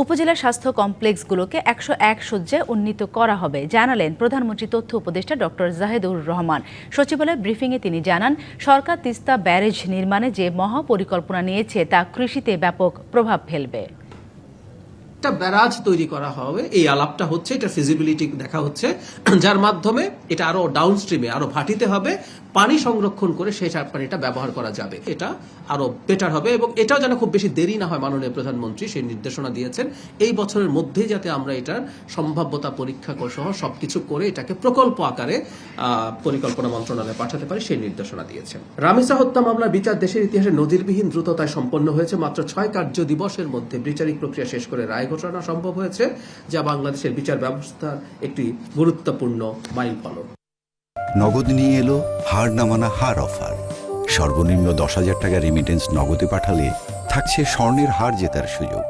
উপজেলা স্বাস্থ্য কমপ্লেক্সগুলোকে 101 শয্যায় উন্নীত করা হবে জানালেন প্রধানমন্ত্রী তথ্য উপদেষ্টা ডক্টর জাহেদুর রহমান। সচিবালয় ব্রিফিংয়ে তিনি জানান, সরকার তিস্তা ব্যারেজ নির্মাণে যে মহাপরিকল্পনা নিয়েছে তা কৃষিতে ব্যাপক প্রভাব ফেলবে। একটা ব্যারাজ তৈরি করা হবে, এই আলাপটা হচ্ছে, এটা ফিজিবিলিটি দেখা হচ্ছে, যার মাধ্যমে এটা আরো ডাউনস্ট্রিমে আরো ভাটিতে হবে, পানি সংরক্ষণ করে সেই পানিটা ব্যবহার করা যাবে। এটা আরো বেটার হবে এবং এটাও যেন খুব বেশি দেরি না হয়। মাননীয় প্রধানমন্ত্রী সেই নির্দেশনা দিয়েছেন এই বছরের মধ্যেই যাতে আমরা এটার সম্ভাব্যতা পরীক্ষা সহ সবকিছু করে এটাকে প্রকল্প আকারে পরিকল্পনা মন্ত্রণালয়ে পাঠাতে পারে সেই নির্দেশনা দিয়েছেন। রামিসা হত্যা মামলার বিচার দেশের ইতিহাসে নজিরবিহীন দ্রুততায় সম্পন্ন হয়েছে। মাত্র 6 কার্য দিবসের মধ্যে বিচারিক প্রক্রিয়া শেষ করে রায় ঘোষণা সম্ভব হয়েছে, যা বাংলাদেশের বিচার ব্যবস্থার একটি গুরুত্বপূর্ণ মাইলফলক। নগদ নিয়ে এলো হার না মানা হার অফার। সর্বনিম্ন 10,000 টাকা রেমিটেন্স নগদে পাঠালে থাকছে স্বর্ণের হার জেতার সুযোগ।